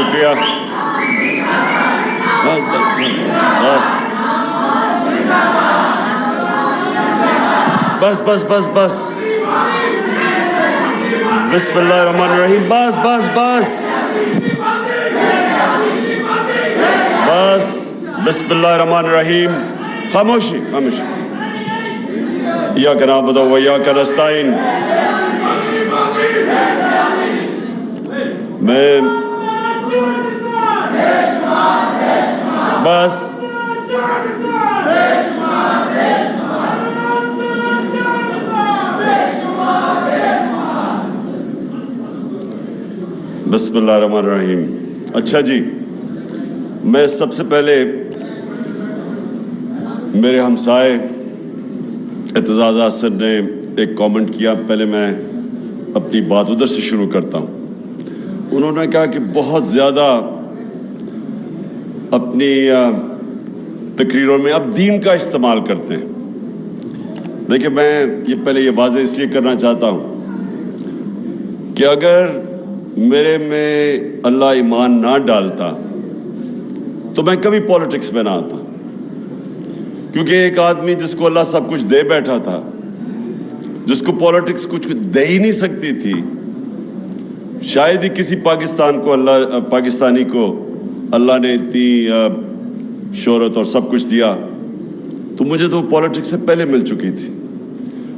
شکریہ. بس بس بس بس بسم اللہ الرحمن الرحیم. بس بس بس بس بسم اللہ الرحمن الرحیم. خاموشی خاموشی. ایاک نعبد و ایاک نستعین. میں بس بسم اللہ الرحمن الرحیم. اچھا جی، میں سب سے پہلے میرے ہمسائے اعتزاز احسن نے ایک کامنٹ کیا، پہلے میں اپنی بات ادھر سے شروع کرتا ہوں. انہوں نے کہا کہ بہت زیادہ اپنی تقریروں میں اب دین کا استعمال کرتے ہیں. دیکھیں، میں پہلے یہ واضح اس لیے کرنا چاہتا ہوں کہ اگر میرے میں اللہ ایمان نہ ڈالتا تو میں کبھی پولیٹکس میں نہ آتا. کیونکہ ایک آدمی جس کو اللہ سب کچھ دے بیٹھا تھا، جس کو پولیٹکس کچھ دے ہی نہیں سکتی تھی، شاید ہی کسی پاکستانی کو اللہ نے اتنی شہرت اور سب کچھ دیا، تو مجھے تو پولیٹکس سے پہلے مل چکی تھی.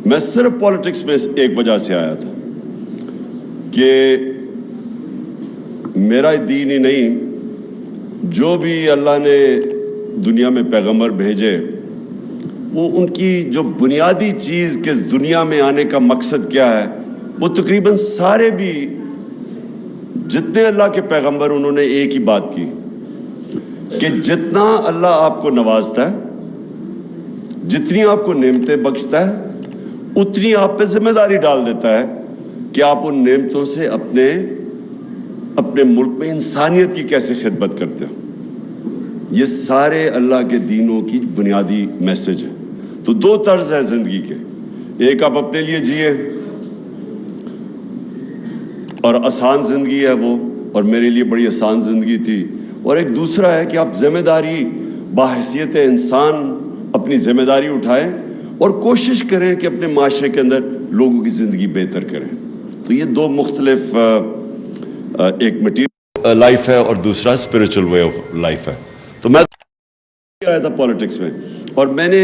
میں صرف پولیٹکس میں ایک وجہ سے آیا تھا کہ میرا دین ہی نہیں، جو بھی اللہ نے دنیا میں پیغمبر بھیجے، وہ ان کی جو بنیادی چیز کہ دنیا میں آنے کا مقصد کیا ہے، وہ تقریباً سارے بھی جتنے اللہ کے پیغمبر، انہوں نے ایک ہی بات کی کہ جتنا اللہ آپ کو نوازتا ہے، جتنی آپ کو نعمتیں بخشتا ہے، اتنی آپ پہ ذمہ داری ڈال دیتا ہے کہ آپ ان نعمتوں سے اپنے ملک میں انسانیت کی کیسے خدمت کرتے ہو. یہ سارے اللہ کے دینوں کی بنیادی میسج ہے. تو دو طرز ہے زندگی کے، ایک آپ اپنے لیے جیے اور آسان زندگی ہے وہ، اور میرے لیے بڑی آسان زندگی تھی. اور ایک دوسرا ہے کہ آپ ذمہ داری باحثیت انسان اپنی ذمہ داری اٹھائیں اور کوشش کریں کہ اپنے معاشرے کے اندر لوگوں کی زندگی بہتر کریں. تو یہ دو مختلف، ایک میٹیریل لائف ہے اور دوسرا اسپریچول وے آف لائف ہے. تو میں آیا تھا پولیٹکس میں، اور میں نے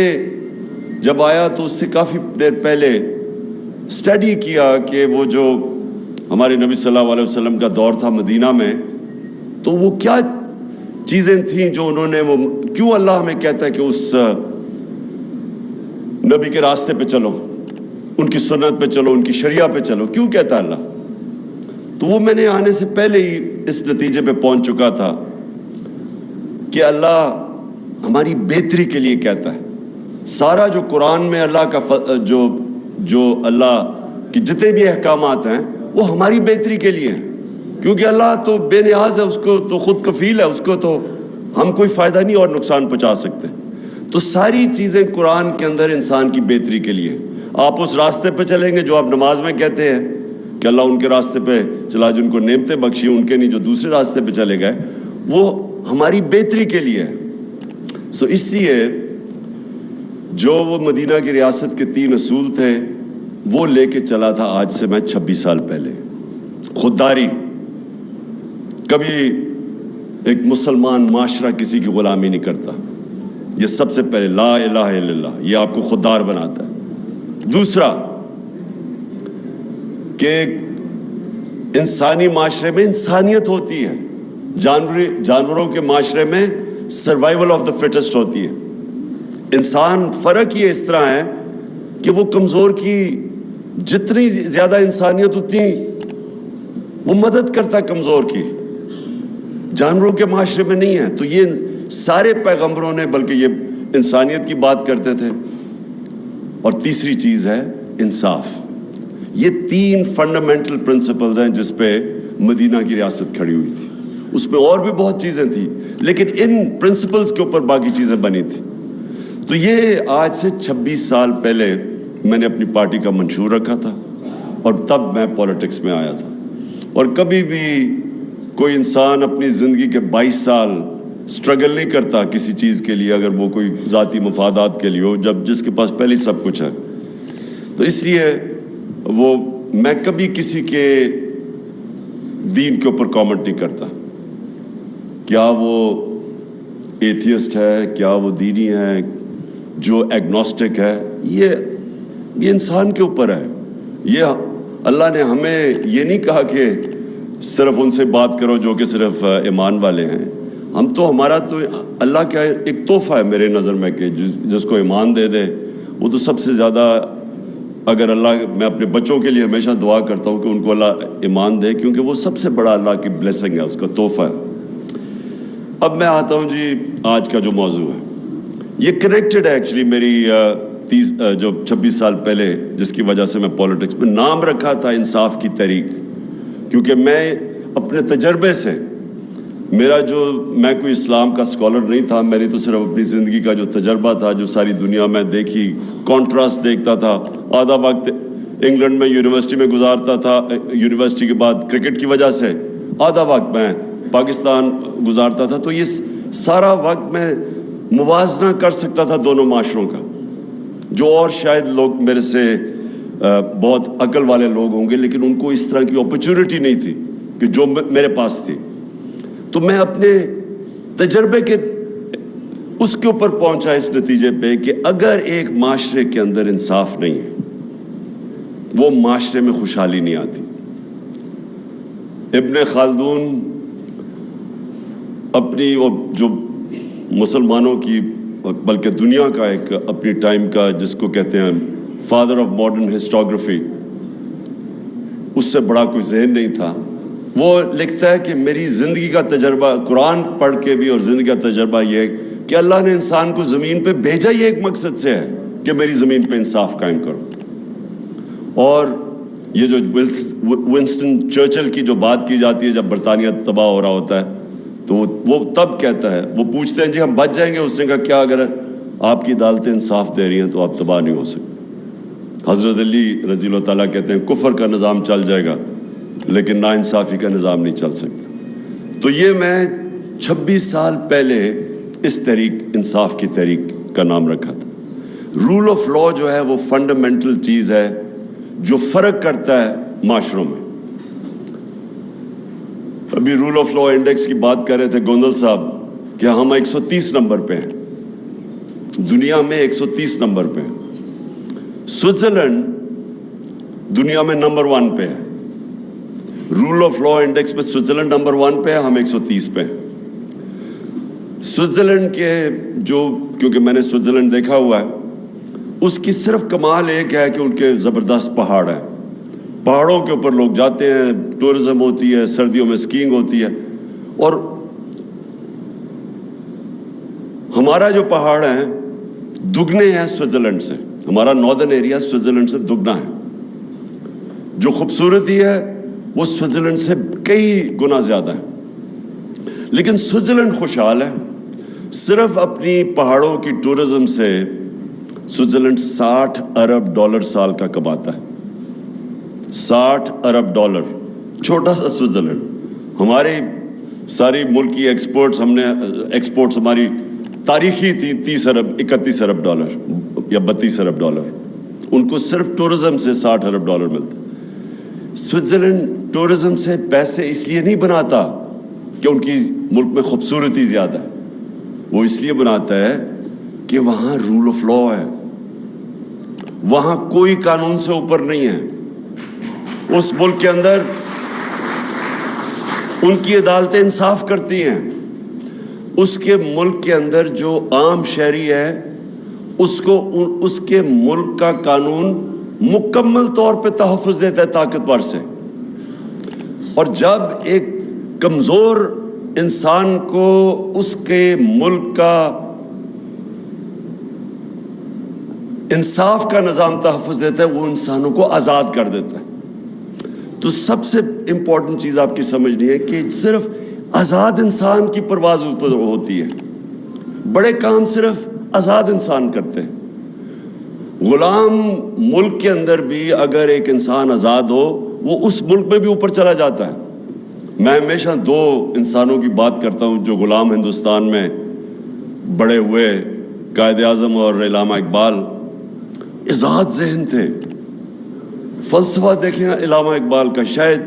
جب آیا تو اس سے کافی دیر پہلے اسٹڈی کیا کہ وہ جو ہمارے نبی صلی اللہ علیہ وسلم کا دور تھا مدینہ میں، تو وہ کیا چیزیں تھیں جو انہوں نے، وہ کیوں اللہ ہمیں کہتا ہے کہ اس نبی کے راستے پہ چلو، ان کی سنت پہ چلو، ان کی شریعہ پہ چلو، کیوں کہتا ہے اللہ؟ تو وہ میں نے آنے سے پہلے ہی اس نتیجے پہ پہنچ چکا تھا کہ اللہ ہماری بہتری کے لیے کہتا ہے. سارا جو قرآن میں اللہ کا جو اللہ کی جتنے بھی احکامات ہیں وہ ہماری بہتری کے لیے ہیں، کیونکہ اللہ تو بے نیاز ہے، اس کو تو خود کفیل ہے، اس کو تو ہم کوئی فائدہ نہیں اور نقصان پہنچا سکتے. تو ساری چیزیں قرآن کے اندر انسان کی بہتری کے لیے. آپ اس راستے پہ چلیں گے جو آپ نماز میں کہتے ہیں کہ اللہ ان کے راستے پہ چلا جن کو نعمتیں بخشی، ان کے نہیں جو دوسرے راستے پہ چلے گئے، وہ ہماری بہتری کے لیے ہے. سو اس لیے جو وہ مدینہ کی ریاست کے 3 اصول تھے وہ لے کے چلا تھا آج سے میں 26 سال پہلے. خودداری، کبھی ایک مسلمان معاشرہ کسی کی غلامی نہیں کرتا. یہ سب سے پہلے لا الہ الا اللہ، یہ آپ کو خوددار بناتا ہے. دوسرا کہ انسانی معاشرے میں انسانیت ہوتی ہے، جانوروں کے معاشرے میں سروائیول آف دا فٹسٹ ہوتی ہے. انسان فرق یہ اس طرح ہے کہ وہ کمزور کی جتنی زیادہ انسانیت اتنی وہ مدد کرتا ہے کمزور کی. جانوروں کے معاشرے میں نہیں ہے. تو یہ سارے پیغمبروں نے بلکہ یہ انسانیت کی بات کرتے تھے. اور تیسری چیز ہے انصاف. یہ 3 فنڈامنٹل پرنسپلز ہیں جس پہ مدینہ کی ریاست کھڑی ہوئی تھی. اس میں اور بھی بہت چیزیں تھیں لیکن ان پرنسپلز کے اوپر باقی چیزیں بنی تھی. تو یہ آج سے 26 سال پہلے میں نے اپنی پارٹی کا منشور رکھا تھا اور تب میں پولیٹکس میں آیا تھا. اور کبھی بھی کوئی انسان اپنی زندگی کے 22 سال سٹرگل نہیں کرتا کسی چیز کے لیے اگر وہ کوئی ذاتی مفادات کے لیے ہو، جب جس کے پاس پہلے سب کچھ ہے. تو اس لیے میں کبھی کسی کے دین کے اوپر کامنٹ نہیں کرتا. کیا وہ ایتھیسٹ ہے، کیا وہ دینی ہے، جو ایگنوسٹک ہے، یہ انسان کے اوپر ہے. یہ اللہ نے ہمیں یہ نہیں کہا کہ صرف ان سے بات کرو جو کہ صرف ایمان والے ہیں. ہمارا تو اللہ کا ایک تحفہ ہے میرے نظر میں کہ جس کو ایمان دے دے وہ تو سب سے زیادہ. اگر میں اپنے بچوں کے لیے ہمیشہ دعا کرتا ہوں کہ ان کو اللہ ایمان دے، کیونکہ وہ سب سے بڑا اللہ کی بلیسنگ ہے، اس کا تحفہ ہے. اب میں آتا ہوں جی آج کا جو موضوع ہے، یہ کنیکٹڈ ہے ایکچولی میری 26 سال پہلے جس کی وجہ سے میں پولیٹکس میں نام رکھا تھا انصاف کی تحریک. کیونکہ میں اپنے تجربے سے میں کوئی اسلام کا اسکالر نہیں تھا، میں نے تو صرف اپنی زندگی کا جو تجربہ تھا، جو ساری دنیا میں دیکھی، کانٹراسٹ دیکھتا تھا. آدھا وقت انگلینڈ میں یونیورسٹی میں گزارتا تھا، یونیورسٹی کے بعد کرکٹ کی وجہ سے آدھا وقت میں پاکستان گزارتا تھا. تو یہ سارا وقت میں موازنہ کر سکتا تھا دونوں معاشروں کا، جو اور شاید لوگ میرے سے بہت عقل والے لوگ ہوں گے لیکن ان کو اس طرح کی اپرچونٹی نہیں تھی کہ جو میرے پاس تھی. تو میں اپنے تجربے کے اس کے اوپر پہنچا اس نتیجے پہ کہ اگر ایک معاشرے کے اندر انصاف نہیں ہے وہ معاشرے میں خوشحالی نہیں آتی. ابن خلدون اپنی جو مسلمانوں کی بلکہ دنیا کا ایک اپنی ٹائم کا جس کو کہتے ہیں فادر آف ماڈرن ہسٹوگرافی، اس سے بڑا کوئی ذہن نہیں تھا. وہ لکھتا ہے کہ میری زندگی کا تجربہ قرآن پڑھ کے بھی اور زندگی کا تجربہ یہ ہے کہ اللہ نے انسان کو زمین پہ بھیجا ہی ایک مقصد سے ہے کہ میری زمین پہ انصاف قائم کرو. اور یہ جو ونسٹن چرچل کی جو بات کی جاتی ہے جب برطانیہ تباہ ہو رہا ہوتا ہے تو وہ تب کہتا ہے، وہ پوچھتے ہیں جی ہم بچ جائیں گے، اس نے کہا کیا اگر آپ کی عدالتیں انصاف دے رہی ہیں تو آپ تباہ نہیں ہو سکتے. حضرت علی رضی اللہ تعالیٰ کہتے ہیں کفر کا نظام چل جائے گا لیکن ناانصافی کا نظام نہیں چل سکتا. تو یہ میں 26 سال پہلے اس تحریک انصاف کی تحریک کا نام رکھا تھا. رول آف لا جو ہے وہ فنڈامنٹل چیز ہے جو فرق کرتا ہے معاشروں میں. ابھی رول آف لا انڈیکس کی بات کر رہے تھے گوندل صاحب کہ ہم 130 نمبر پہ ہیں، دنیا میں 130 نمبر پہ ہیں. سوئٹزرلینڈ دنیا میں نمبر 1 پہ ہے. رول آف لا انڈیکس میں سوئٹزرلینڈ نمبر 1 پہ ہے، ہم 130 پہ ہیں. سوئٹزرلینڈ کے کیونکہ میں نے سوئٹزرلینڈ دیکھا ہوا ہے، اس کی صرف کمال ایک ہے کہ ان کے زبردست پہاڑ ہیں. پہاڑوں کے اوپر لوگ جاتے ہیں، ٹورزم ہوتی ہے، سردیوں میں سکینگ ہوتی ہے. اور ہمارا جو پہاڑ ہیں دگنے ہیں سوئٹزرلینڈ سے، ہمارا ناردرن ایریا سوئٹزرلینڈ سے دگنا ہے. جو خوبصورتی ہے وہ سوئٹزرلینڈ سے کئی گنا زیادہ ہے. لیکن سوئٹزرلینڈ خوشحال ہے. صرف اپنی پہاڑوں کی ٹورزم سے سوئٹزرلینڈ $60 ارب سال کا کماتا ہے. $60 ارب، چھوٹا سا سوئٹزرلینڈ. ہماری ساری ملک کی ایکسپورٹس ہماری تاریخی تھی $30 ارب، $31 ارب یا $32 ارب. ان کو صرف ٹورزم سے $60 ارب ملتا. سوئٹزرلینڈ ٹورزم سے پیسے اس لیے نہیں بناتا کہ ان کی ملک میں خوبصورتی زیادہ ہے، وہ اس لیے بناتا ہے کہ وہاں رول آف لا ہے، وہاں کوئی قانون سے اوپر نہیں ہے. اس ملک کے اندر ان کی عدالتیں انصاف کرتی ہیں. اس کے ملک کے اندر جو عام شہری ہے اس کو اس کے ملک کا قانون مکمل طور پہ تحفظ دیتا ہے طاقتور سے. اور جب ایک کمزور انسان کو اس کے ملک کا انصاف کا نظام تحفظ دیتا ہے، وہ انسانوں کو آزاد کر دیتا ہے. تو سب سے امپورٹنٹ چیز آپ کی سمجھنی ہے کہ صرف آزاد انسان کی پرواز اوپر ہوتی ہے. بڑے کام صرف آزاد انسان کرتے ہیں. غلام ملک کے اندر بھی اگر ایک انسان آزاد ہو وہ اس ملک میں بھی اوپر چلا جاتا ہے. میں ہمیشہ دو انسانوں کی بات کرتا ہوں جو غلام ہندوستان میں بڑے ہوئے، قائد اعظم اور علامہ اقبال. آزاد ذہن تھے. فلسفہ دیکھیں علامہ اقبال کا. شاید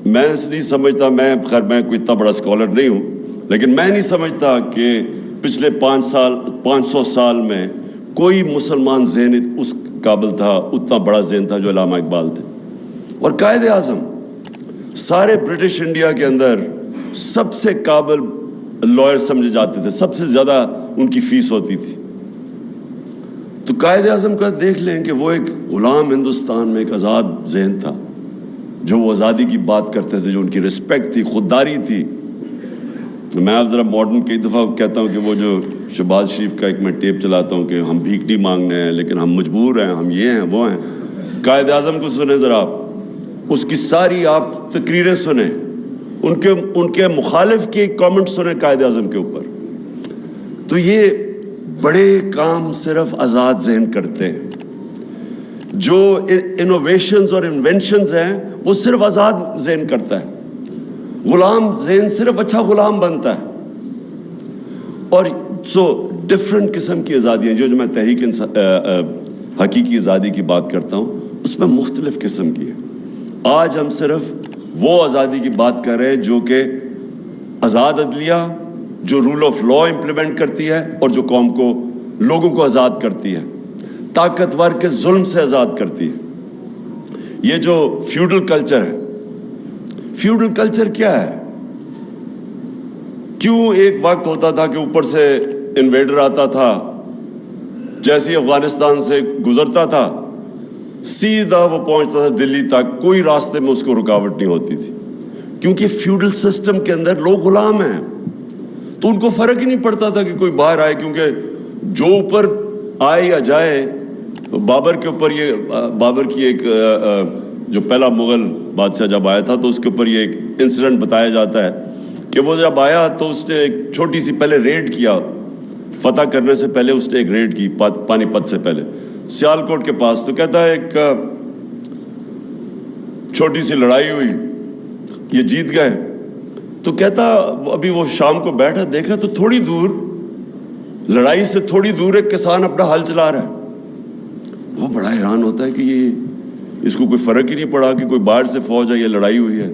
میں نہیں سمجھتا، میں کوئی اتنا بڑا اسکالر نہیں ہوں، لیکن میں نہیں سمجھتا کہ پچھلے 500 سال میں کوئی مسلمان ذہن اس قابل تھا، اتنا بڑا ذہن تھا جو علامہ اقبال تھے. اور قائد اعظم سارے برٹش انڈیا کے اندر سب سے قابل لائر سمجھے جاتے تھے، سب سے زیادہ ان کی فیس ہوتی تھی. تو قائد اعظم کا دیکھ لیں کہ وہ ایک غلام ہندوستان میں ایک آزاد ذہن تھا، جو وہ آزادی کی بات کرتے تھے، جو ان کی رسپیکٹ تھی، خودداری تھی. میں آپ ذرا ماڈرن کئی دفعہ کہتا ہوں کہ وہ جو شہباز شریف کا ایک میں ٹیپ چلاتا ہوں کہ ہم بھیک نہیں مانگنے ہیں لیکن ہم مجبور ہیں، ہم یہ ہیں وہ ہیں. قائد اعظم کو سنیں ذرا آپ، اس کی ساری آپ تقریریں سنیں، ان کے مخالف کے کامنٹ سنیں قائد اعظم کے اوپر. تو یہ بڑے کام صرف آزاد ذہن کرتے ہیں. جو انوویشنز اور انوینشنز ہیں وہ صرف آزاد ذہن کرتا ہے. غلام ذہن صرف اچھا غلام بنتا ہے. اور ڈفرینٹ قسم کی آزادیاں جو میں تحریک حقیقی آزادی کی بات کرتا ہوں اس میں مختلف قسم کی ہے. آج ہم صرف وہ آزادی کی بات کر رہے ہیں جو کہ آزاد عدلیہ، جو رول آف لا امپلیمنٹ کرتی ہے اور جو قوم کو، لوگوں کو آزاد کرتی ہے، طاقتور کے ظلم سے آزاد کرتی ہے. یہ جو فیوڈل کلچر ہے، فیوڈل کلچر کیا ہے؟ کیوں ایک وقت ہوتا تھا کہ اوپر سے انویڈر آتا تھا، جیسے ہی افغانستان سے گزرتا تھا سیدھا وہ پہنچتا تھا دلی تک، کوئی راستے میں اس کو رکاوٹ نہیں ہوتی تھی، کیونکہ فیوڈل سسٹم کے اندر لوگ غلام ہیں. تو ان کو فرق ہی نہیں پڑتا تھا کہ کوئی باہر آئے، کیونکہ جو اوپر آئے یا جائے. بابر کے اوپر بابر کی ایک جو پہلا مغل بادشاہ جب آیا تھا تو اس کے اوپر یہ ایک انسیڈنٹ بتایا جاتا ہے کہ وہ جب آیا تو اس نے ایک چھوٹی سی پہلے ریڈ کیا، فتح کرنے سے پہلے اس نے ایک ریڈ کی پانی پت سے پہلے سیالکوٹ کے پاس. تو کہتا ہے ایک چھوٹی سی لڑائی ہوئی، یہ جیت گئے. تو کہتا ابھی وہ شام کو بیٹھا دیکھ رہا تو تھوڑی دور، لڑائی سے تھوڑی دور ایک کسان اپنا ہل چلا رہا ہے. وہ بڑا حیران ہوتا ہے کہ یہ اس کو کوئی فرق ہی نہیں پڑا کہ کوئی باہر سے فوج ہے یا لڑائی ہوئی ہے.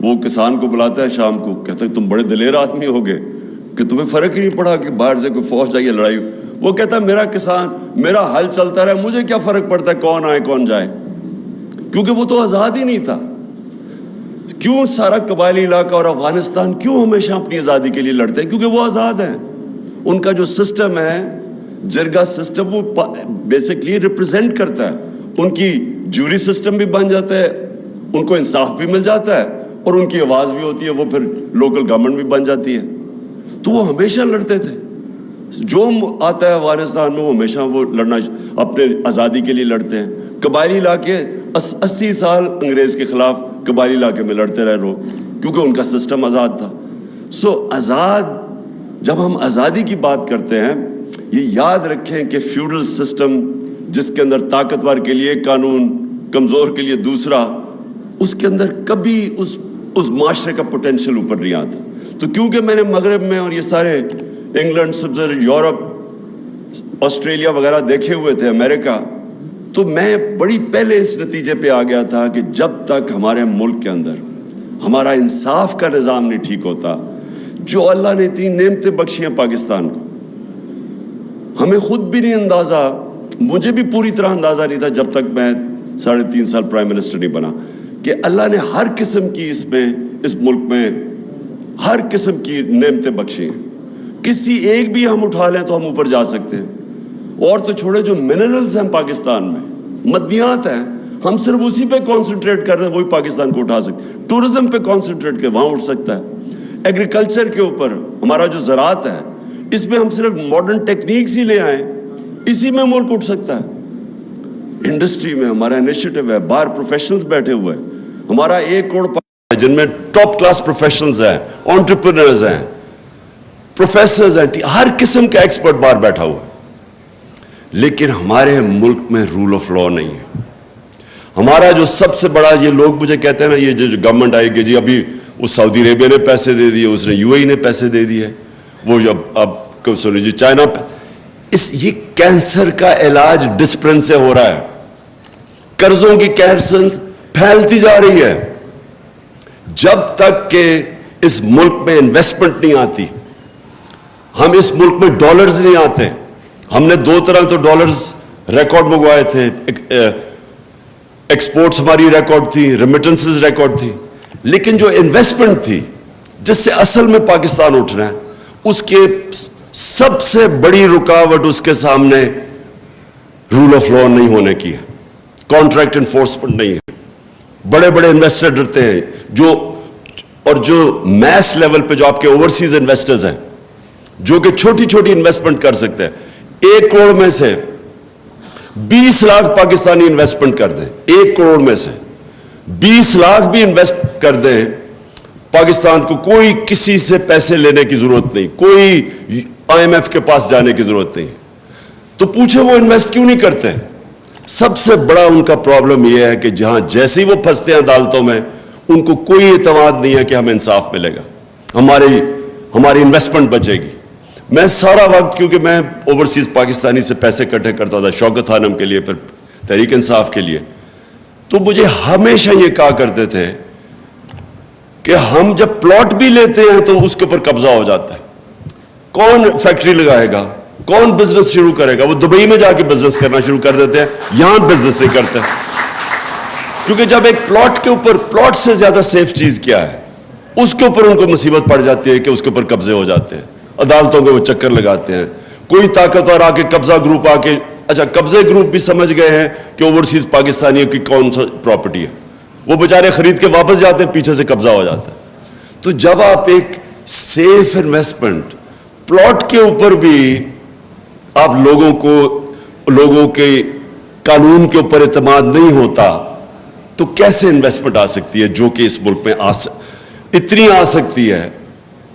وہ کسان کو بلاتا ہے شام کو، کہتا ہے تم بڑے دلیر آدمی ہو گئے کہ تمہیں فرق ہی نہیں پڑا کہ باہر سے کوئی فوج ہے یا لڑائی ہوئی. وہ کہتا ہے میرا کسان، میرا حل چلتا رہا، مجھے کیا فرق پڑتا ہے کون آئے کون جائے، کیونکہ وہ تو آزاد ہی نہیں تھا. کیوں سارا قبائلی علاقہ اور افغانستان کیوں ہمیشہ اپنی آزادی کے لیے لڑتے ہیں؟ کیونکہ وہ آزاد ہیں. ان کا جو سسٹم ہے جرگا سسٹم، وہ بیسکلی ریپرزینٹ کرتا ہے. ان کی جوری سسٹم بھی بن جاتا ہے، ان کو انصاف بھی مل جاتا ہے اور ان کی آواز بھی ہوتی ہے، وہ پھر لوکل گورنمنٹ بھی بن جاتی ہے. تو وہ ہمیشہ لڑتے تھے. جو آتا ہے افغانستان میں وہ ہمیشہ وہ لڑنا اپنے آزادی کے لیے لڑتے ہیں. قبائلی علاقے 80 سال انگریز کے خلاف قبائلی علاقے میں لڑتے رہے لوگ، کیونکہ ان کا سسٹم آزاد تھا. آزاد، جب ہم آزادی کی بات کرتے ہیں یہ یاد رکھیں کہ فیوڈل سسٹم جس کے اندر طاقتور کے لیے قانون، کمزور کے لیے دوسرا، اس کے اندر کبھی اس معاشرے کا پوٹینشیل اوپر نہیں آتا. تو کیونکہ میں نے مغرب میں اور یہ سارے انگلینڈ، سب یورپ، آسٹریلیا وغیرہ دیکھے ہوئے تھے، امریکہ، تو میں بڑی پہلے اس نتیجے پہ آ گیا تھا کہ جب تک ہمارے ملک کے اندر ہمارا انصاف کا نظام نہیں ٹھیک ہوتا، جو اللہ نے اتنی نعمتیں بخشی ہیں پاکستان کو، ہمیں خود بھی نہیں اندازہ، مجھے بھی پوری طرح اندازہ نہیں تھا جب تک میں 3.5 سال پرائم منسٹر نہیں بنا، کہ اللہ نے ہر قسم کی اس ملک میں ہر قسم کی نعمتیں بخشی ہیں. کسی ایک بھی ہم اٹھا لیں تو ہم اوپر جا سکتے ہیں. اور تو چھوڑے جو منرلز ہیں پاکستان میں، مدنیات ہیں، ہم صرف اسی پہ کانسنٹریٹ کر رہے ہیں، وہی پاکستان کو اٹھا سکتے ہیں. ٹورزم پہ کانسنٹریٹ کر، وہاں اٹھ سکتا ہے. ایگریکلچر کے اوپر ہمارا جو زراعت ہے، اس میں ہم صرف ماڈرن ٹیکنیکس ہی لے آئیں، اسی میں ملک اٹھ سکتا ہے. انڈسٹری میں ہمارا انیشیٹو ہے، باہر پروفیشنلز بیٹھے ہوئے ہیں، ہمارا 1 کروڑ جن میں ٹاپ کلاس پروفیشنلز ہیں، انٹرپرینرز ہیں، پروفیسرز ہیں، ہر قسم کا ایکسپرٹ باہر بیٹھا ہوا ہے. لیکن ہمارے ملک میں رول آف لا نہیں ہے. ہمارا جو سب سے بڑا، یہ لوگ مجھے کہتے ہیں نا، یہ جو گورنمنٹ آئے گی جی ابھی وہ سعودی عربیہ نے پیسے دے دیے, اس نے UAE نے پیسے دے دیے, وہ اب سنیں جی چائنا یہ کینسر کا علاج ڈسپرن سے ہو رہا ہے. قرضوں کی کینسر پھیلتی جا رہی ہے. جب تک کہ اس ملک میں انویسٹمنٹ نہیں آتی, ہم اس ملک میں ڈالرز نہیں آتے. ہم نے 2 طرح تو ڈالرز ریکارڈ منگوائے تھے, ایکسپورٹس ہماری ریکارڈ تھی, ریمیٹنسز ریکارڈ تھی, لیکن جو انویسٹمنٹ تھی جس سے اصل میں پاکستان اٹھ رہا ہے, اس کے سب سے بڑی رکاوٹ اس کے سامنے رول آف لا نہیں ہونے کی ہے, کانٹریکٹ انفورسمنٹ نہیں ہے. بڑے بڑے انویسٹر ڈرتے ہیں, جو میس لیول پہ جو آپ کے اوورسیز انویسٹرز ہیں, جو کہ چھوٹی چھوٹی انویسٹمنٹ کر سکتے ہیں, 1 کروڑ میں سے 20 لاکھ پاکستانی انویسٹمنٹ کر دیں, 1 کروڑ میں سے 20 لاکھ بھی انویسٹ کر دیں, پاکستان کو کوئی کسی سے پیسے لینے کی ضرورت نہیں, کوئی IMF کے پاس جانے کی ضرورت نہیں. تو پوچھیں وہ انویسٹ کیوں نہیں کرتے؟ سب سے بڑا ان کا پرابلم یہ ہے کہ جہاں جیسے ہی وہ پھنستے ہیں عدالتوں میں, ان کو کوئی اعتماد نہیں ہے کہ ہمیں انصاف ملے گا, ہماری انویسٹمنٹ بچے گی. میں سارا وقت, کیونکہ میں اوورسیز پاکستانی سے پیسے اکٹھے کرتا تھا, شوکت خانم کے لیے, پھر تحریک انصاف کے لیے, تو مجھے ہمیشہ یہ کہا کرتے تھے کہ ہم جب پلاٹ بھی لیتے ہیں تو اس کے اوپر قبضہ ہو جاتا ہے. کون فیکٹری لگائے گا, کون بزنس شروع کرے گا؟ وہ دبئی میں جا کے بزنس کرنا شروع کر دیتے ہیں, یہاں بزنس نہیں کرتے. کیونکہ جب ایک پلاٹ کے اوپر, پلاٹ سے زیادہ سیف چیز کیا ہے, اس کے اوپر ان کو مصیبت پڑ جاتی ہے کہ اس کے اوپر قبضے ہو جاتے ہیں. عدالتوں کے وہ چکر لگاتے ہیں. کوئی طاقتور آ کے قبضہ گروپ آ کے, اچھا قبضے گروپ بھی سمجھ گئے ہیں کہ اوورسیز پاکستانیوں کی کون سا پراپرٹی ہے, وہ بیچارے خرید کے واپس جاتے ہیں, پیچھے سے قبضہ ہو جاتا ہے. تو جب آپ ایک سیف انویسٹمنٹ پلاٹ کے اوپر بھی آپ لوگوں کے قانون کے اوپر اعتماد نہیں ہوتا, تو کیسے انویسٹمنٹ آ سکتی ہے جو کہ اس ملک میں اتنی آ سکتی ہے؟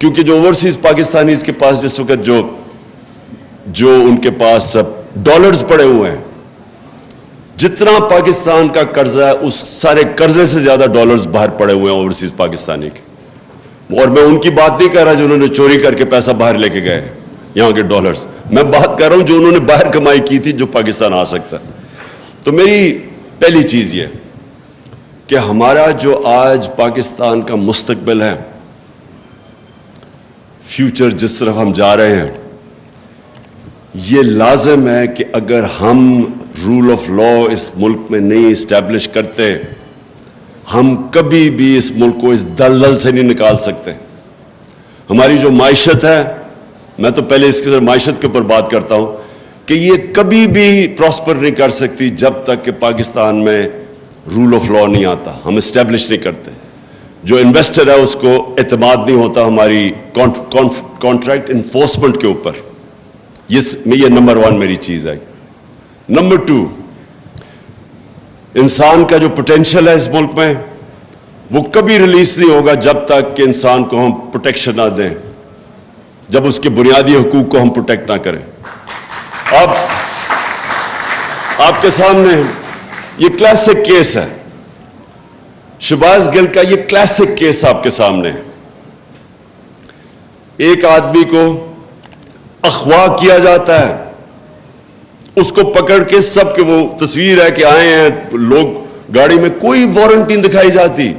کیونکہ جو اوورسیز پاکستانی اس کے پاس جس وقت جو ان کے پاس ڈالرز پڑے ہوئے ہیں, جتنا پاکستان کا قرضہ ہے اس سارے قرضے سے زیادہ ڈالرز باہر پڑے ہوئے ہیں اوورسیز پاکستانی کے. اور میں ان کی بات نہیں کر رہا جو انہوں نے چوری کر کے پیسہ باہر لے کے گئے یہاں کے ڈالرز, میں بات کر رہا ہوں جو انہوں نے باہر کمائی کی تھی جو پاکستان آ سکتا. تو میری پہلی چیز یہ کہ ہمارا جو آج پاکستان کا مستقبل ہے, فیوچر جس طرف ہم جا رہے ہیں, یہ لازم ہے کہ اگر ہم رول آف لا اس ملک میں نہیں اسٹیبلش کرتے, ہم کبھی بھی اس ملک کو اس دلدل سے نہیں نکال سکتے. ہماری جو معیشت ہے, میں تو پہلے اس کے معیشت کے اوپر بات کرتا ہوں, کہ یہ کبھی بھی پراسپر نہیں کر سکتی جب تک کہ پاکستان میں رول آف لا نہیں آتا, ہم اسٹیبلش نہیں کرتے. جو انویسٹر ہے اس کو اعتماد نہیں ہوتا ہماری کانٹریکٹ انفورسمنٹ کے اوپر. یہ نمبر 1 میری چیز ہے. نمبر 2, انسان کا جو پوٹینشیل ہے اس ملک میں وہ کبھی ریلیز نہیں ہوگا جب تک کہ انسان کو ہم پروٹیکشن نہ دیں, جب اس کے بنیادی حقوق کو ہم پروٹیکٹ نہ کریں. اب آپ کے سامنے یہ کلاسک کیس ہے, شہباز گل کا یہ کلاسک کیس آپ کے سامنے ہے. ایک آدمی کو اغوا کیا جاتا ہے, اس کو پکڑ کے سب کے, وہ تصویر ہے کہ آئے ہیں لوگ گاڑی میں, کوئی وارنٹ نہیں دکھائی جاتی,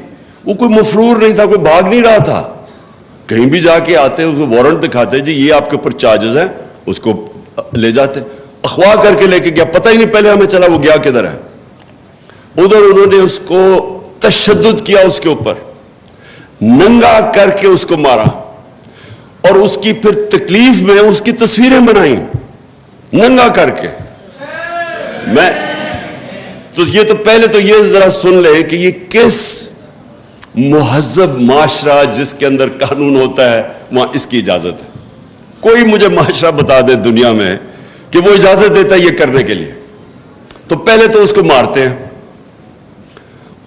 وہ کوئی مفرور نہیں تھا, کوئی بھاگ نہیں رہا تھا. کہیں بھی جا کے آتے اس کو وارنٹ دکھاتے, جی یہ آپ کے اوپر چارجز ہیں, اس کو لے جاتے. اغوا کر کے لے کے گیا, پتہ ہی نہیں پہلے ہمیں چلا وہ گیا کدھر ہے. ادھر انہوں نے اس کو تشدد کیا, اس کے اوپر ننگا کر کے اس کو مارا, اور اس کی پھر تکلیف میں اس کی تصویریں بنائیں ننگا کر کے. میں تو پہلے تو یہ ذرا سن لے کہ یہ کس مہذب معاشرہ جس کے اندر قانون ہوتا ہے وہاں اس کی اجازت ہے. کوئی مجھے معاشرہ بتا دے دنیا میں کہ وہ اجازت دیتا ہے یہ کرنے کے لیے. تو پہلے تو اس کو مارتے ہیں,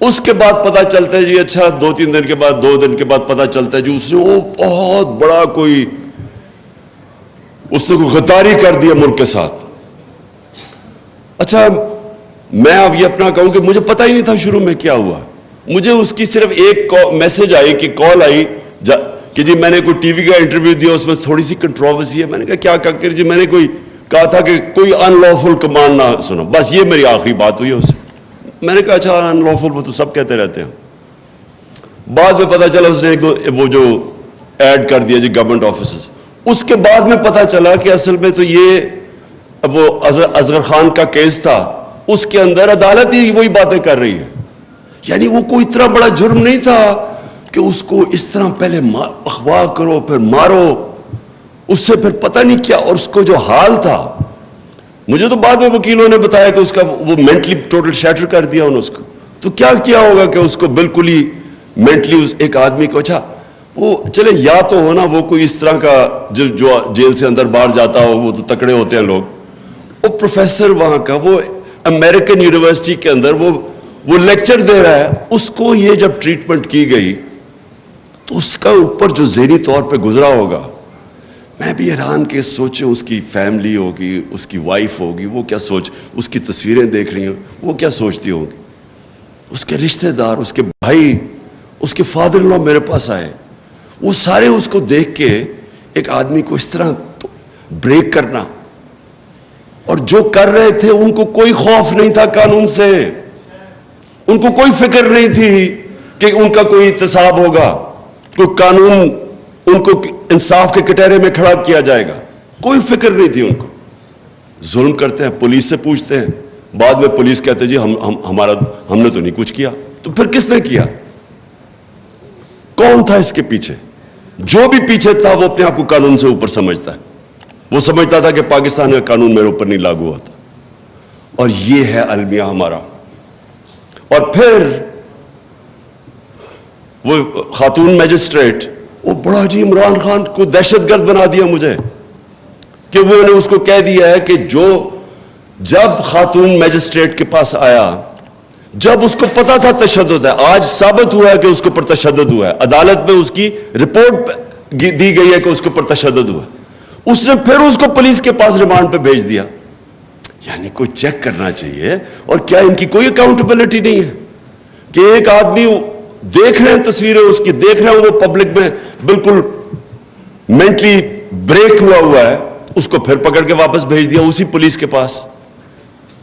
اس کے بعد پتا چلتا ہے جی اچھا 2-3 دن کے بعد 2 دن کے بعد پتا چلتا ہے جی اس نے وہ بہت بڑا اس نے کوئی غداری کر دیا ملک کے ساتھ. اچھا میں اب یہ اپنا کہوں کہ مجھے پتا ہی نہیں تھا شروع میں کیا ہوا, مجھے اس کی صرف ایک میسج آئی کہ کال آئی کہ جی میں نے کوئی ٹی وی کا انٹرویو دیا, اس میں تھوڑی سی کنٹروورسی ہے. میں نے کہا کیا کر جی, میں نے کہا تھا کہ کوئی ان لافل کمانڈ نہ سنو, بس یہ میری آخری بات ہوئی ہے اس سے. میں نے کہا اچھا ان لافل وہ تو سب کہتے رہتے ہیں. بعد میں پتا چلا اس نے وہ جو ایڈ کر دیا جی گورنمنٹ آفیسز, اس کے بعد میں پتا چلا کہ اصل میں تو یہ وہ اصغر خان کا کیس تھا, اس کے اندر عدالت ہی وہی باتیں کر رہی ہے. یعنی وہ کوئی اتنا بڑا جرم نہیں تھا کہ اس کو اس طرح پہلے اغوا کرو پھر مارو, اس سے پھر پتہ نہیں کیا. اور اس کو جو حال تھا, مجھے تو بعد میں وکیلوں نے بتایا کہ اس کا وہ مینٹلی ٹوٹل شیٹر کر دیا انہوں نے اس کو. تو کیا کیا ہوگا کہ اس کو بالکل ہی مینٹلی ایک آدمی کو, اچھا وہ چلے یا تو ہونا وہ کوئی اس طرح کا جو جیل سے اندر باہر جاتا ہو, وہ تو تکڑے ہوتے ہیں لوگ. وہ پروفیسر وہاں کا, وہ امریکن یونیورسٹی کے اندر وہ لیکچر دے رہا ہے, اس کو یہ جب ٹریٹمنٹ کی گئی تو اس کا اوپر جو ذہنی طور پہ گزرا ہوگا, میں بھی حیران کہ سوچیں اس کی فیملی ہوگی, اس کی وائف ہوگی, وہ کیا اس کی تصویریں دیکھ رہی ہیں, وہ کیا سوچتی ہوں گی. اس کے رشتہ دار, اس کے بھائی, اس کے فادر ان لا میرے پاس آئے, وہ سارے اس کو دیکھ کے ایک آدمی کو اس طرح بریک کرنا. اور جو کر رہے تھے ان کو کوئی خوف نہیں تھا قانون سے, ان کو کوئی فکر نہیں تھی کہ ان کا کوئی احتساب ہوگا, کوئی قانون ان کو انصاف کے کٹہرے میں کھڑا کیا جائے گا, کوئی فکر نہیں تھی ان کو. ظلم کرتے ہیں, پولیس سے پوچھتے ہیں, بعد میں پولیس کہتے جی ہم نے تو نہیں کچھ کیا. تو پھر کس نے کیا؟ کون تھا اس کے پیچھے؟ جو بھی پیچھے تھا وہ اپنے آپ کو قانون سے اوپر سمجھتا ہے. وہ سمجھتا تھا کہ پاکستان کا قانون میرے اوپر نہیں لاگو ہوتا. اور یہ ہے المیہ ہمارا. اور پھر وہ خاتون میجسٹریٹ, وہ بڑا جی عمران خان کو دہشت گرد بنا دیا مجھے, کہ وہ نے اس کو کہہ دیا ہے کہ جب خاتون میجسٹریٹ کے پاس آیا, جب اس کو پتا تھا تشدد ہے, آج ثابت ہوا ہے کہ اس کے اوپر تشدد ہوا ہے, عدالت میں اس کی رپورٹ دی گئی ہے کہ اس کے اوپر تشدد ہوا ہے, اس نے پھر اس کو پولیس کے پاس ریمانڈ پہ بھیج دیا. یعنی کوئی چیک کرنا چاہیے. اور کیا ان کی کوئی اکاؤنٹیبلٹی نہیں ہے کہ ایک آدمی دیکھ رہے ہیں تصویریں اس کی, دیکھ رہے ہیں وہ پبلک میں بالکل مینٹلی بریک ہوا ہے, اس کو پھر پکڑ کے واپس بھیج دیا اسی پولیس کے پاس,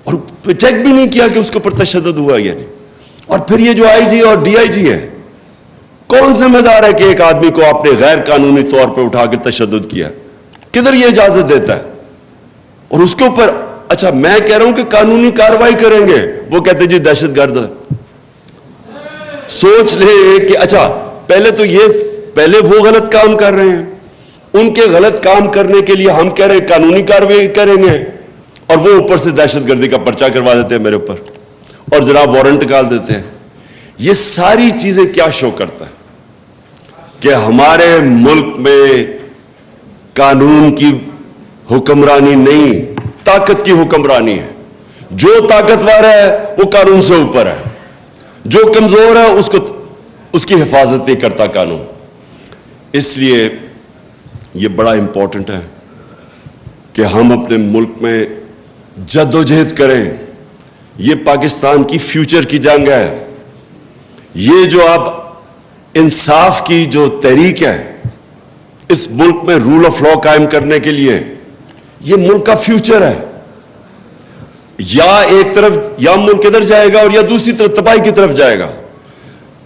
اور چیک بھی نہیں کیا کہ اس کے اوپر تشدد ہوا. یعنی اور پھر یہ جو آئی جی اور ڈی آئی جی ہے, کون ذمہ دار ہے کہ ایک آدمی کو آپ نے غیر قانونی طور پہ اٹھا کے تشدد کیا؟ کدھر یہ اجازت دیتا ہے؟ اور اس کے اوپر اچھا میں کہہ رہا ہوں کہ قانونی کارروائی کریں گے, وہ کہتے جی دہشت گرد ہے. سوچ لے کہ اچھا پہلے وہ غلط کام کر رہے ہیں, ان کے غلط کام کرنے کے لیے ہم کہہ رہے ہیں قانونی کارروائی کریں گے, اور وہ اوپر سے دہشت گردی کا پرچہ کروا دیتے ہیں میرے اوپر, اور جناب وارنٹ نکال دیتے ہیں. یہ ساری چیزیں کیا شو کرتا ہے کہ ہمارے ملک میں قانون کی حکمرانی نہیں, طاقت کی حکمرانی ہے. جو طاقتور ہے وہ قانون سے اوپر ہے, جو کمزور ہے اس کی حفاظت نہیں کرتا قانون. اس لیے یہ بڑا امپورٹنٹ ہے کہ ہم اپنے ملک میں جد و جہد کریں. یہ پاکستان کی فیوچر کی جنگ ہے. یہ جو اب انصاف کی جو تحریک ہے اس ملک میں رول آف لا قائم کرنے کے لیے, یہ ملک کا فیوچر ہے. یا ایک طرف یا ملک ادھر جائے گا اور یا دوسری طرف تباہی کی طرف جائے گا.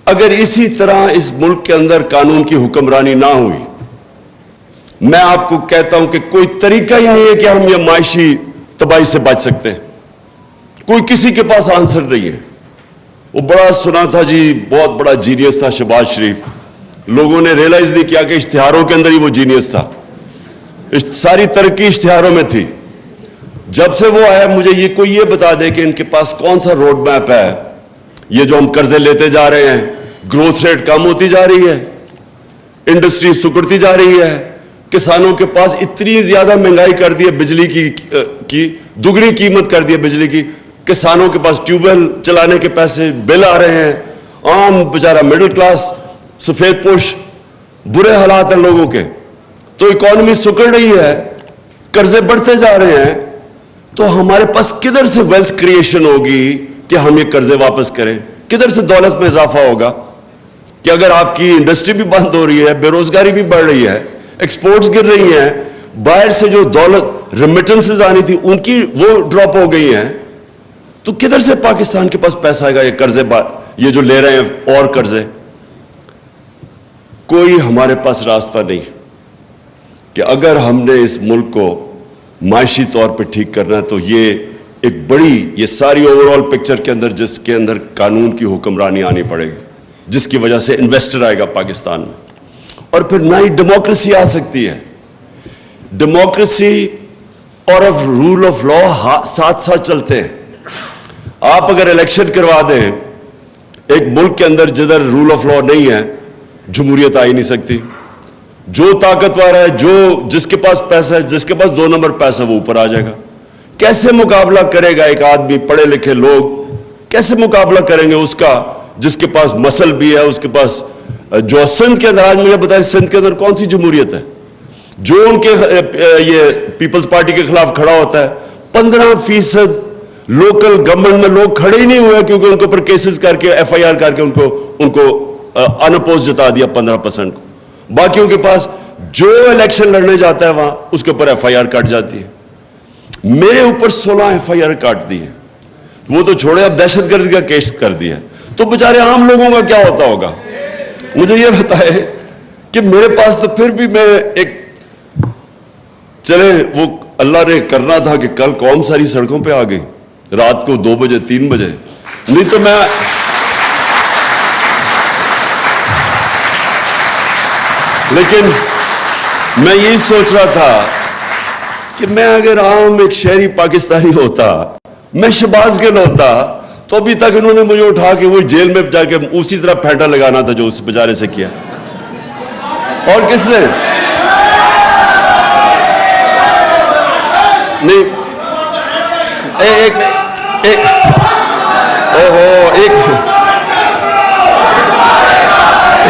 اگر اسی طرح اس ملک کے اندر قانون کی حکمرانی نہ ہوئی, میں آپ کو کہتا ہوں کہ کوئی طریقہ ہی نہیں ہے کہ ہم یہ معاشی تباہی سے بچ سکتے ہیں. کوئی کسی کے پاس آنسر نہیں ہے. وہ بڑا سنا تھا جی, بہت بڑا جینیس تھا شہباز شریف. لوگوں نے ریئلائز نہیں کیا کہ اشتہاروں کے اندر ہی وہ جینیس تھا. ساری ترقی اشتہاروں میں تھی. جب سے وہ آیا, مجھے یہ بتا دے کہ ان کے پاس کون سا روڈ میپ ہے. یہ جو ہم قرضے لیتے جا رہے ہیں, گروتھ ریٹ کم ہوتی جا رہی ہے, انڈسٹری سکڑتی جا رہی ہے, کسانوں کے پاس اتنی زیادہ مہنگائی کر دی ہے, بجلی کی دگنی قیمت کر دی ہے بجلی کی. کسانوں کے پاس ٹیوب ویل چلانے کے پیسے بل آ رہے ہیں. عام بیچارہ مڈل کلاس سفید پوش, برے حالات ہیں لوگوں کے. تو اکانومی سکڑ رہی ہے, قرضے بڑھتے جا رہے ہیں. تو ہمارے پاس کدھر سے ویلتھ کریشن ہوگی کہ ہم یہ قرضے واپس کریں؟ کدھر سے دولت میں اضافہ ہوگا کہ اگر آپ کی انڈسٹری بھی بند ہو رہی ہے, بے روزگاری بھی بڑھ رہی ہے, ایکسپورٹس گر رہی ہیں, باہر سے جو دولت ریمیٹنسز آنی تھی ان کی وہ ڈراپ ہو گئی ہیں, تو کدھر سے پاکستان کے پاس پیسہ آئے گا؟ یہ قرضے یہ جو لے رہے ہیں اور قرضے, کوئی ہمارے پاس راستہ نہیں کہ اگر ہم نے اس ملک کو معاشی طور پہ ٹھیک کرنا ہے تو یہ ایک بڑی, یہ ساری اوور آل پکچر کے اندر جس کے اندر قانون کی حکمرانی آنی پڑے گی, جس کی وجہ سے انویسٹر آئے گا پاکستان میں, اور پھر نہ ہی ڈیموکریسی آ سکتی ہے. ڈیموکریسی اور رول آف لا ساتھ ساتھ چلتے ہیں. آپ اگر الیکشن کروا دیں ایک ملک کے اندر جدھر رول آف لا نہیں ہے, جمہوریت آ ہی نہیں سکتی. جو طاقتور ہے, جس کے پاس پیسہ ہے, جس کے پاس 2 نمبر پیسہ, وہ اوپر آ جائے گا. کیسے مقابلہ کرے گا ایک آدمی, پڑھے لکھے لوگ کیسے مقابلہ کریں گے اس کا جس کے پاس مسل بھی ہے, اس کے پاس جو سندھ کے اندر, آج مجھے بتائیں سندھ کے اندر کون سی جمہوریت ہے؟ جو ان کے یہ پیپلز پارٹی کے خلاف کھڑا ہوتا ہے, 15% لوکل گورنمنٹ میں لوگ کھڑے ہی نہیں ہوئے کیونکہ ان کے اوپر کیسز کر کے FIR کر کے ان کو انپوز جتا دیا 15% کو. باقیوں کے پاس جو الیکشن لڑنے جاتا ہے وہاں اس کے اوپر FIR کٹ جاتی ہے. میرے اوپر 16 FIR کاٹ دی ہے, وہ تو چھوڑے اب دہشت گردی کا کیس کر دیا, تو بیچارے عام لوگوں کا کیا ہوتا ہوگا؟ مجھے یہ بتائے کہ میرے پاس تو پھر بھی میں ایک, چلے وہ اللہ نے کرنا تھا کہ کل قوم ساری سڑکوں پہ آ گئی رات کو 2 بجے 3 بجے, نہیں تو میں لیکن میں یہی سوچ رہا تھا کہ میں اگر عام ایک شہری پاکستانی ہوتا, میں شہباز گل ہوتا, تو ابھی تک انہوں نے مجھے اٹھا کے وہ جیل میں جا کے اسی طرح پھینٹا لگانا تھا جو اس بیچارے سے کیا. اور کس سے نہیں,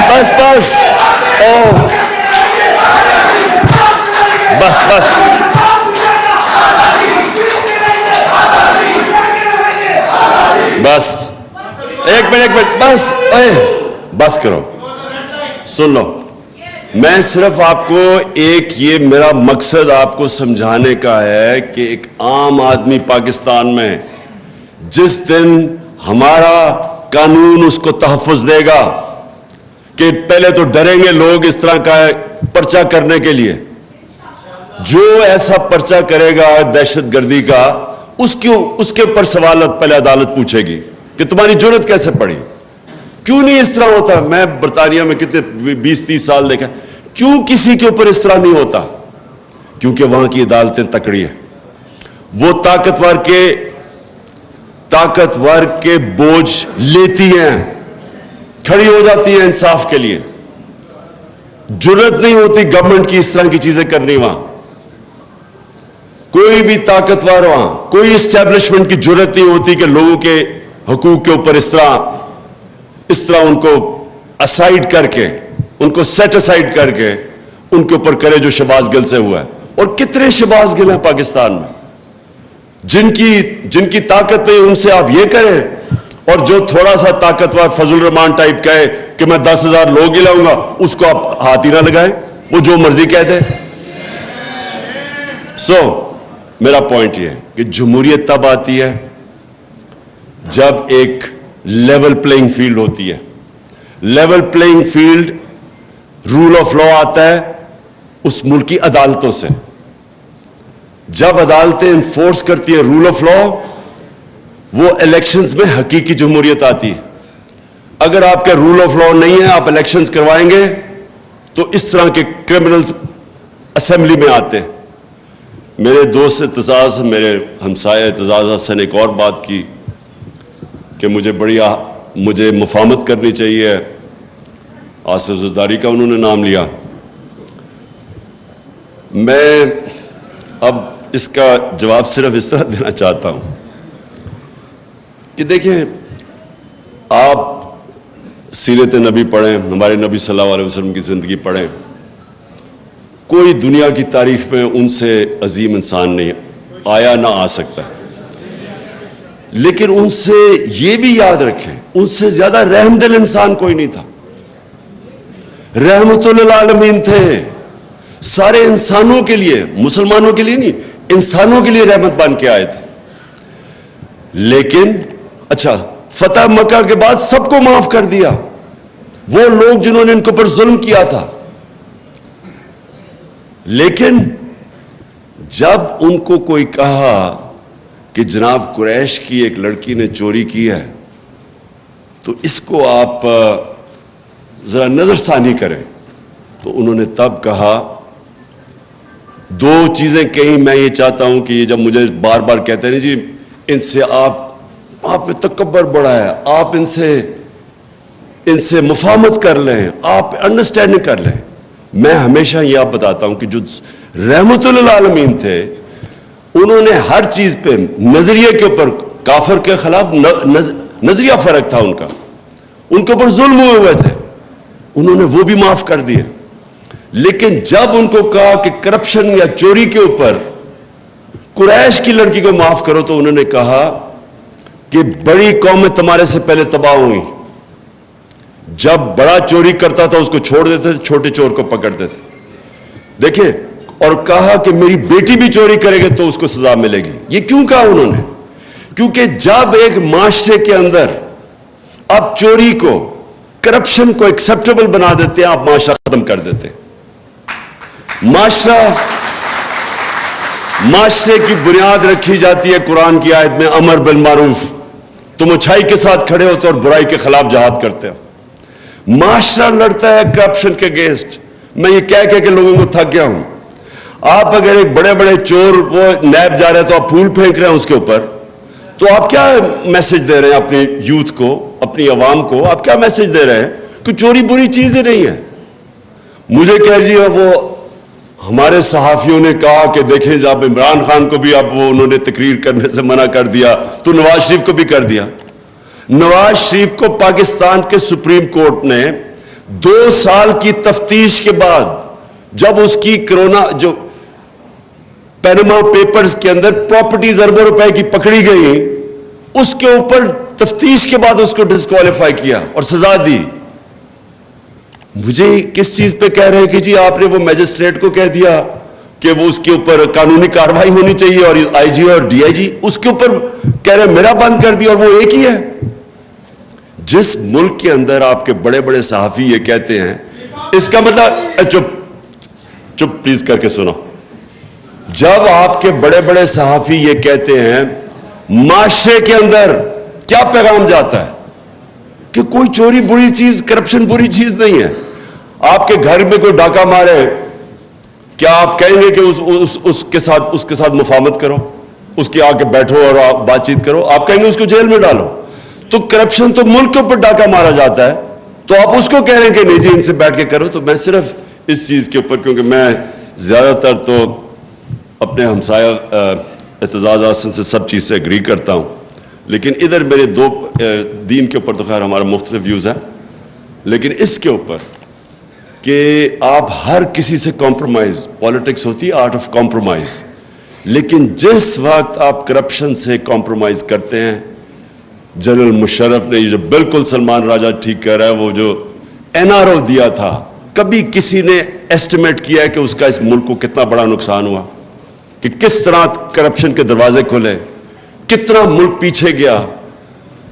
بس بس بس بس بس ایک منٹ بس بس کرو, سن لو. میں صرف آپ کو یہ میرا مقصد آپ کو سمجھانے کا ہے کہ ایک عام آدمی پاکستان میں جس دن ہمارا قانون اس کو تحفظ دے گا کہ پہلے تو ڈریں گے لوگ اس طرح کا پرچہ کرنے کے لیے, جو ایسا پرچہ کرے گا دہشت گردی کا اس کے اوپر سوالات پہلے عدالت پوچھے گی کہ تمہاری جرت کیسے پڑی, کیوں نہیں اس طرح ہوتا. میں برطانیہ میں کتنے 20-30 سال دیکھا, کیوں کسی کے اوپر اس طرح نہیں ہوتا؟ کیونکہ وہاں کی عدالتیں تکڑی ہیں, وہ طاقتور کے بوجھ لیتی ہیں, کھڑی ہو جاتی ہیں انصاف کے لیے. جرت نہیں ہوتی گورنمنٹ کی اس طرح کی چیزیں کرنی وہاں. کوئی بھی طاقتور وہاں, کوئی اسٹیبلشمنٹ کی جرت نہیں ہوتی کہ لوگوں کے حقوق کے اوپر اس طرح ان کو اسائیڈ کر کے, ان کو سیٹ اسائیڈ کر کے ان کے اوپر کرے جو شہباز گل سے ہوا ہے. اور کتنے شہباز گل ہیں پاکستان میں جن کی طاقت نہیں, ان سے آپ یہ کریں, اور جو تھوڑا سا طاقتور فضل الرحمان ٹائپ کہے کہ میں 10,000 لوگ ہی لاؤں گا, اس کو آپ ہاتھ ہی نہ لگائیں, وہ جو مرضی کہتے. میرا پوائنٹ یہ ہے کہ جمہوریت تب آتی ہے جب ایک لیول پلینگ فیلڈ ہوتی ہے. Level playing field rule of law آتا ہے اس ملک کی عدالتوں سے. جب عدالتیں انفورس کرتی ہیں رول آف لا, وہ الیکشنز میں حقیقی جمہوریت آتی ہے. اگر آپ کے رول آف لا نہیں ہے, آپ الیکشنز کروائیں گے تو اس طرح کے کرمنلز اسمبلی میں آتے ہیں. میرے دوست اعتزاز, میرے ہمسائے اعتزاز حسن ایک اور بات کی کہ مجھے مفاہمت کرنی چاہیے. آصف زرداری کا انہوں نے نام لیا. میں اب اس کا جواب صرف اس طرح دینا چاہتا ہوں کہ دیکھیں, آپ سیرت نبی پڑھیں, ہمارے نبی صلی اللہ علیہ وسلم کی زندگی پڑھیں, کوئی دنیا کی تاریخ میں ان سے عظیم انسان نہیں آیا, نہ آ سکتا. لیکن ان سے یہ بھی یاد رکھیں ان سے زیادہ رحم دل انسان کوئی نہیں تھا. رحمت للعالمین تھے, سارے انسانوں کے لیے, مسلمانوں کے لیے نہیں, انسانوں کے لیے رحمت بن کے آئے تھے. لیکن اچھا فتح مکہ کے بعد سب کو معاف کر دیا, وہ لوگ جنہوں نے ان کے اوپر ظلم کیا تھا. لیکن جب ان کو کوئی کہا کہ جناب قریش کی ایک لڑکی نے چوری کی ہے تو اس کو آپ ذرا نظر ثانی کریں, تو انہوں نے تب کہا دو چیزیں کہیں. میں یہ چاہتا ہوں کہ یہ جب مجھے بار بار کہتے ہیں جی ان سے آپ میں تکبر بڑا ہے, آپ ان سے مفاہمت کر لیں, آپ انڈرسٹینڈنگ کر لیں, میں ہمیشہ یہ آپ بتاتا ہوں کہ جو رحمت للعالمین تھے انہوں نے ہر چیز پہ نظریے کے اوپر کافر کے خلاف نظریہ فرق تھا ان کا, ان کے اوپر ظلم ہوئے تھے, انہوں نے وہ بھی معاف کر دیے. لیکن جب ان کو کہا کہ کرپشن یا چوری کے اوپر قریش کی لڑکی کو معاف کرو تو انہوں نے کہا کہ بڑی قومیں تمہارے سے پہلے تباہ ہوئی, جب بڑا چوری کرتا تھا اس کو چھوڑ دیتے تھے, چھوٹے چور کو پکڑتے تھے. دیکھیں, اور کہا کہ میری بیٹی بھی چوری کرے گی تو اس کو سزا ملے گی. یہ کیوں کہا انہوں نے؟ کیونکہ جب ایک معاشرے کے اندر آپ چوری کو, کرپشن کو ایکسیپٹیبل بنا دیتے ہیں, آپ معاشرہ ختم کر دیتے ہیں. معاشرے کی بنیاد رکھی جاتی ہے قرآن کی آیت میں امر بالمعروف, تم اچھائی کے ساتھ کھڑے ہوتے اور برائی کے خلاف جہاد کرتے ہو. معاشرہ لڑتا ہے کرپشن کے اگینسٹ. میں یہ کہہ کے لوگوں کو تھک گیا ہوں. آپ اگر ایک بڑے بڑے چور وہ نیب جا رہے ہیں تو آپ پھول پھینک رہے ہیں اس کے اوپر, تو آپ کیا میسج دے رہے ہیں اپنی یوتھ کو, اپنی عوام کو؟ آپ کیا میسج دے رہے ہیں کہ چوری بری چیز ہی نہیں ہے. مجھے کہہ دیجیے وہ ہمارے صحافیوں نے کہا کہ دیکھیں جب عمران خان کو بھی اب وہ انہوں نے تقریر کرنے سے منع کر دیا تو نواز شریف کو بھی کر دیا. نواز شریف کو پاکستان کے سپریم کورٹ نے 2 سال کی تفتیش کے بعد جب اس کی کرونا جو پینما پیپرز کے اندر پراپرٹیز اربوں روپے کی پکڑی گئی, اس کے اوپر تفتیش کے بعد اس کو ڈسکوالیفائی کیا اور سزا دی. مجھے کس چیز پہ کہہ رہے ہیں کہ جی آپ نے وہ میجسٹریٹ کو کہہ دیا کہ وہ اس کے اوپر قانونی کارروائی ہونی چاہیے, اور آئی جی اور ڈی آئی جی اس کے اوپر کہہ رہے ہیں میرا بند کر دیا, اور وہ ایک ہی ہے. جس ملک کے اندر آپ کے بڑے بڑے صحافی یہ کہتے ہیں, اس کا مطلب چپ پلیز کر کے سنو, جب آپ کے بڑے بڑے صحافی یہ کہتے ہیں معاشرے کے اندر کیا پیغام جاتا ہے کہ کوئی چوری بری چیز, کرپشن بری چیز نہیں ہے. آپ کے گھر میں کوئی ڈاکہ مارے, کیا آپ کہیں گے کہ اس کے ساتھ مفاہمت کرو, اس کے آ کے بیٹھو اور بات چیت کرو؟ آپ کہیں گے اس کو جیل میں ڈالو. تو کرپشن تو ملک کے اوپر ڈاکہ مارا جاتا ہے, تو آپ اس کو کہہ رہے ہیں کہ نہیں جی ان سے بیٹھ کے کرو. تو میں صرف اس چیز کے اوپر, کیونکہ میں زیادہ تر تو اپنے ہمسایہ اعتزاز حسن سے سب چیز سے اگری کرتا ہوں, لیکن ادھر میرے دین کے اوپر تو خیر ہمارا مختلف ویوز ہیں, لیکن اس کے اوپر کہ آپ ہر کسی سے کمپرومائز, پالیٹکس ہوتی ہے آرٹ آف کمپرومائز, لیکن جس وقت آپ کرپشن سے کمپرومائز کرتے ہیں, جنرل مشرف نے یہ جو بالکل سلمان راجہ ٹھیک کہہ رہا ہے, وہ جو این آر او دیا تھا, کبھی کسی نے ایسٹیمیٹ کیا ہے کہ اس کا اس ملک کو کتنا بڑا نقصان ہوا, کہ کس طرح کرپشن کے دروازے کھلے, کتنا ملک پیچھے گیا.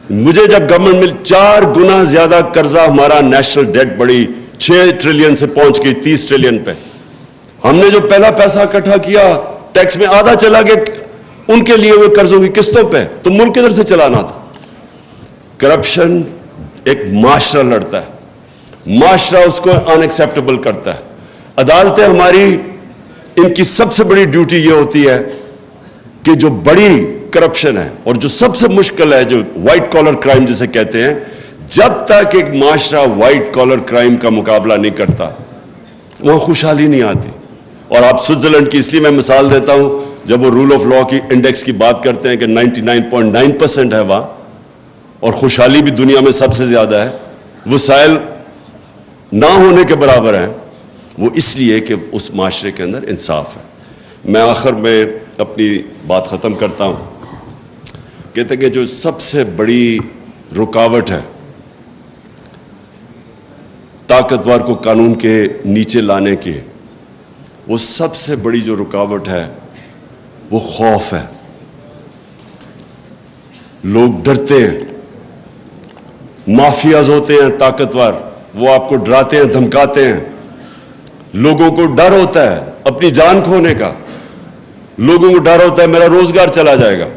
مجھے جب گورنمنٹ میں 4 گنا زیادہ قرضہ ہمارا نیشنل ڈیٹ بڑی 6 ٹریلین سے پہنچ گئی 30 ٹریلین پہ. ہم نے جو پہلا پیسہ اکٹھا کیا ٹیکس میں آدھا چلا گیا ان کے لیے ہوئے قرضوں کی قسطوں پہ, تو ملک کدھر سے چلانا تھا. کرپشن ایک معاشرہ لڑتا ہے, معاشرہ اس کو ان ایکسیپٹیبل کرتا ہے. عدالتیں ہماری ان کی سب سے بڑی ڈیوٹی یہ ہوتی ہے کہ جو بڑی کرپشن ہے اور جو سب سے مشکل ہے, جو وائٹ کالر کرائم جسے کہتے ہیں, جب تک ایک معاشرہ وائٹ کالر کرائم کا مقابلہ نہیں کرتا وہاں خوشحالی نہیں آتی. اور آپ سوئٹزرلینڈ کی اس لیے میں مثال دیتا ہوں, جب وہ رول آف لا کی انڈیکس کی بات کرتے ہیں کہ 99.9% ہے وہاں, اور خوشحالی بھی دنیا میں سب سے زیادہ ہے, وسائل نہ ہونے کے برابر ہیں, وہ اس لیے کہ اس معاشرے کے اندر انصاف ہے. میں آخر میں اپنی بات ختم کرتا ہوں. کہتے ہیں کہ جو سب سے بڑی رکاوٹ ہے طاقتور کو قانون کے نیچے لانے کی، وہ سب سے بڑی جو رکاوٹ ہے وہ خوف ہے۔ لوگ ڈرتے ہیں، مافیاز ہوتے ہیں طاقتور، وہ آپ کو ڈراتے ہیں، دھمکاتے ہیں۔ لوگوں کو ڈر ہوتا ہے اپنی جان کھونے کا، لوگوں کو ڈر ہوتا ہے میرا روزگار چلا جائے گا،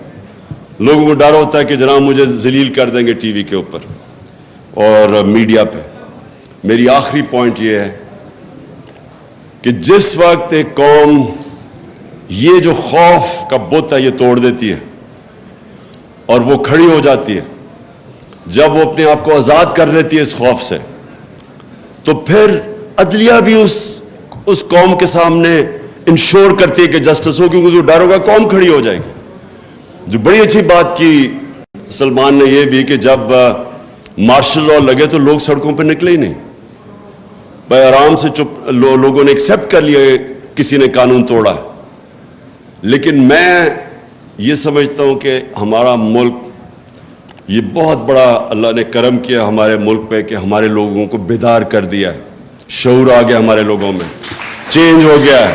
لوگوں کو ڈر ہوتا ہے کہ جناب مجھے ذلیل کر دیں گے ٹی وی کے اوپر اور میڈیا پہ۔ میری آخری پوائنٹ یہ ہے کہ جس وقت ایک قوم یہ جو خوف کا بت ہے یہ توڑ دیتی ہے اور وہ کھڑی ہو جاتی ہے، جب وہ اپنے آپ کو آزاد کر لیتی ہے اس خوف سے، تو پھر عدلیہ بھی اس قوم کے سامنے انشور کرتی ہے کہ جسٹس ہو، کیونکہ جو ڈر ہوگا قوم کھڑی ہو جائے گی۔ جو بڑی اچھی بات کی سلمان نے یہ بھی کہ جب مارشل لاء لگے تو لوگ سڑکوں پہ نکلے ہی نہیں، بھائی آرام سے چپ، لوگوں نے ایکسیپٹ کر لیا کسی نے قانون توڑا۔ لیکن میں یہ سمجھتا ہوں کہ ہمارا ملک، یہ بہت بڑا اللہ نے کرم کیا ہمارے ملک پہ کہ ہمارے لوگوں کو بیدار کر دیا ہے، شعور آ گیا ہمارے لوگوں میں، چینج ہو گیا ہے۔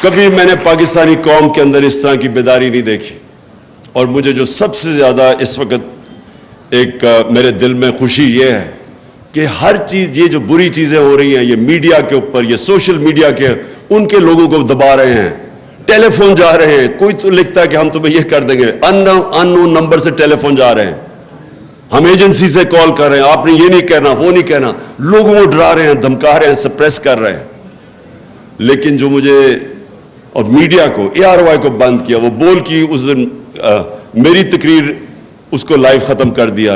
کبھی میں نے پاکستانی قوم کے اندر اس طرح کی بیداری نہیں دیکھی، اور مجھے جو سب سے زیادہ اس وقت ایک میرے دل میں خوشی یہ ہے کہ ہر چیز، یہ جو بری چیزیں ہو رہی ہیں یہ میڈیا کے اوپر، یہ سوشل میڈیا کے، ان کے لوگوں کو دبا رہے ہیں، ٹیلی فون جا رہے ہیں، کوئی تو لکھتا ہے کہ ہم تمہیں یہ کر دیں گے، ان نون نمبر سے ٹیلی فون جا رہے ہیں، ہم ایجنسی سے کال کر رہے ہیں، آپ نے یہ نہیں کہنا وہ نہیں کہنا، لوگوں کو ڈرا رہے ہیں، دھمکا رہے ہیں، سپریس کر رہے ہیں۔ لیکن جو مجھے اور میڈیا کو، ARY کو بند کیا، وہ بول کی اس دن میری تقریر اس کو لائیو ختم کر دیا،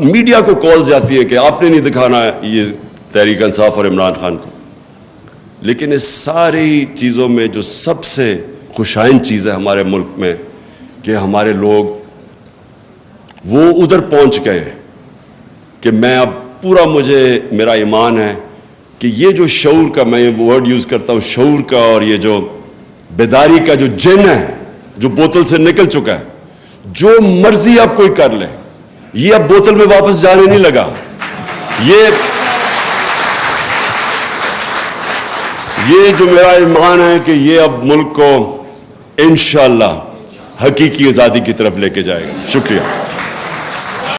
میڈیا کو کال جاتی ہے کہ آپ نے نہیں دکھانا یہ تحریک انصاف اور عمران خان کو۔ لیکن اس ساری چیزوں میں جو سب سے خوشائن چیز ہے ہمارے ملک میں کہ ہمارے لوگ وہ ادھر پہنچ گئے ہیں کہ میں اب پورا، میرا ایمان ہے کہ یہ جو شعور کا، میں ورڈ یوز کرتا ہوں شعور کا، اور یہ جو بیداری کا جو جن ہے جو بوتل سے نکل چکا ہے، جو مرضی اب کوئی کر لے، یہ اب بوتل میں واپس جانے نہیں لگا۔ یہ جو میرا ایمان ہے کہ یہ اب ملک کو انشاءاللہ حقیقی آزادی کی طرف لے کے جائے گا۔ شکریہ۔